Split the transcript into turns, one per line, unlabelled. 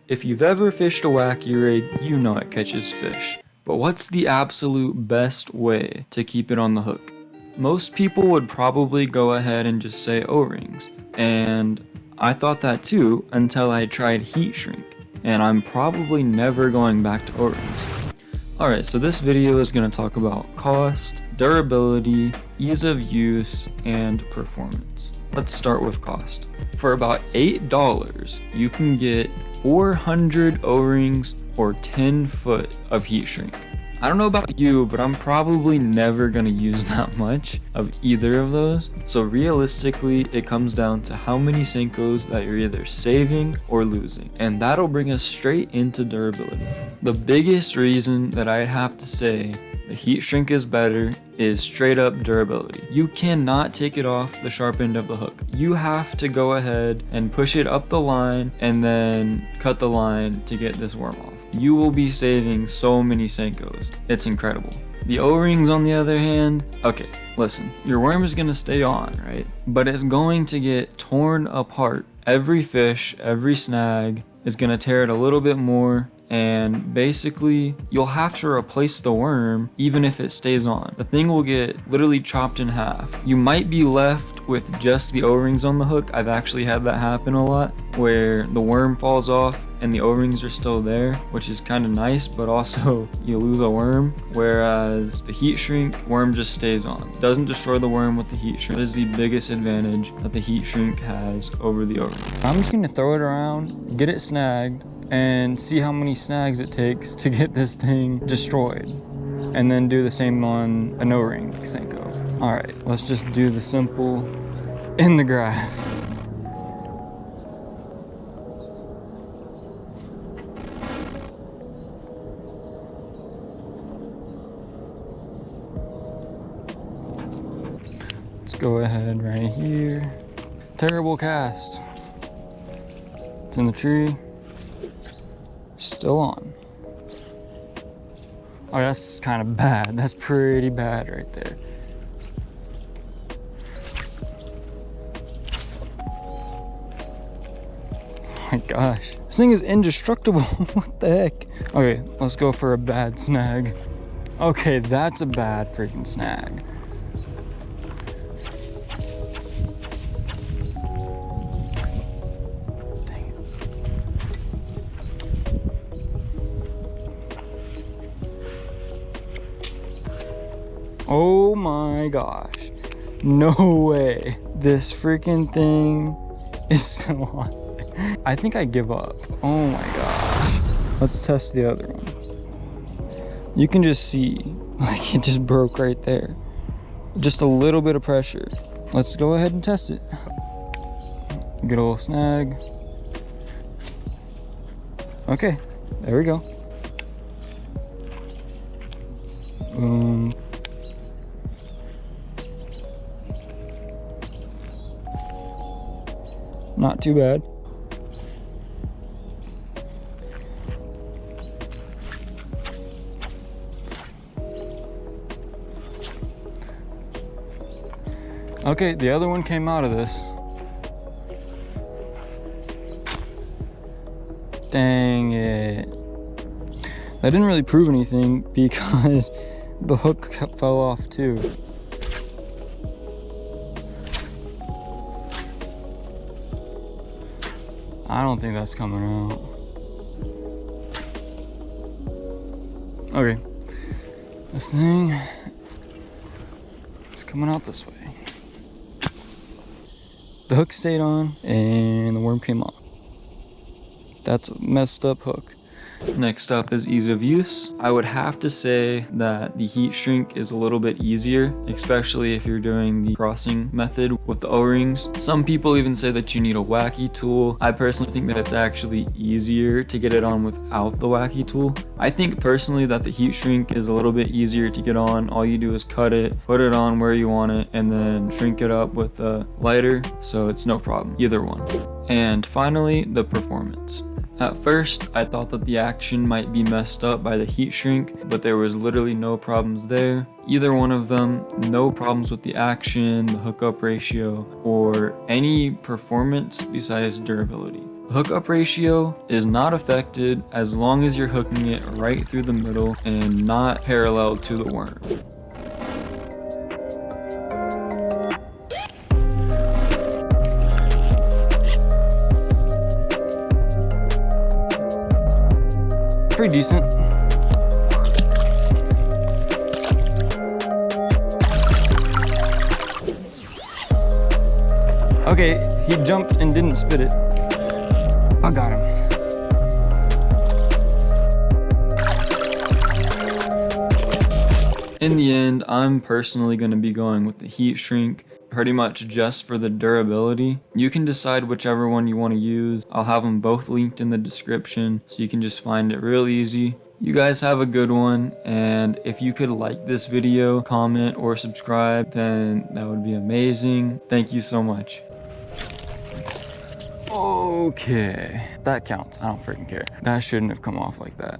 If you've ever fished a wacky rig, you know it catches fish. But what's the absolute best way to keep it on the hook? Most people would probably go ahead and just say O-rings. And I thought that too until I tried heat shrink. And I'm probably never going back to O-rings. Alright, so this video is going to talk about cost, durability, ease of use, and performance. Let's start with cost. For about $8, you can get 400 O-rings or 10 foot of heat shrink. I don't know about you, but I'm probably never gonna use that much of either of those. So realistically, it comes down to how many SENKOS that you're either saving or losing. And that'll bring us straight into durability. The biggest reason that I'd have to say the heat shrink is better is straight up durability. You cannot take it off the sharp end of the hook. You have to go ahead and push it up the line and then cut the line to get this worm off. You will be saving so many SENKOS. It's incredible. The O-rings on the other hand, okay, listen, your worm is gonna stay on, right? But it's going to get torn apart. Every fish, every snag is gonna tear it a little bit more, and basically you'll have to replace the worm even if it stays on. The thing will get literally chopped in half. You might be left with just the O-rings on the hook. I've actually had that happen a lot, where the worm falls off and the O-rings are still there, which is kind of nice, but also you lose a worm. Whereas the heat shrink, worm just stays on. Doesn't destroy the worm with the heat shrink. That is the biggest advantage that the heat shrink has over the O-ring. I'm just gonna throw it around, get it snagged, and see how many snags it takes to get this thing destroyed. And then do the same on a no-ring SENKO. All right, let's just do the simple in the grass. Let's go ahead right here. Terrible cast. It's in the tree. Still on. Oh, that's kind of bad. That's pretty bad right there. Oh my gosh. This thing is indestructible. What the heck? Okay, let's go for a bad snag. Okay, that's a bad freaking snag. Oh my gosh, no way. This freaking thing is still on. I think I give up. Oh my gosh. Let's test the other one. You can just see, like, it just broke right there. Just a little bit of pressure. Let's go ahead and test it. Get a little snag. Okay, there we go. Boom. Not too bad. Okay, the other one came out of this. Dang it. That didn't really prove anything because the hook fell off too. I don't think that's coming out. Okay, this thing is coming out this way. The hook stayed on and the worm came off. That's a messed up hook. Next up is ease of use. I would have to say that the heat shrink is a little bit easier, especially if you're doing the crossing method with the O-rings. Some people even say that you need a wacky tool. I personally think that it's actually easier to get it on without the wacky tool. I think personally that the heat shrink is a little bit easier to get on. All you do is cut it, put it on where you want it, and then shrink it up with a lighter, so it's no problem, either one. And finally, the performance. At first, I thought that the action might be messed up by the heat shrink, but there was literally no problems there. Either one of them, no problems with the action, the hookup ratio, or any performance besides durability. Hookup ratio is not affected as long as you're hooking it right through the middle and not parallel to the worm.
Pretty decent. Okay, he jumped and didn't spit it. I got him.
In the end, I'm personally going to be going with the heat shrink, pretty much just for the durability. You can decide whichever one you want to use. I'll have them both linked in the description so you can just find it real easy. You guys have a good one, and if you could like this video, comment, or subscribe, then that would be amazing. Thank you so much.
Okay, that counts. I don't freaking care. That shouldn't have come off like that.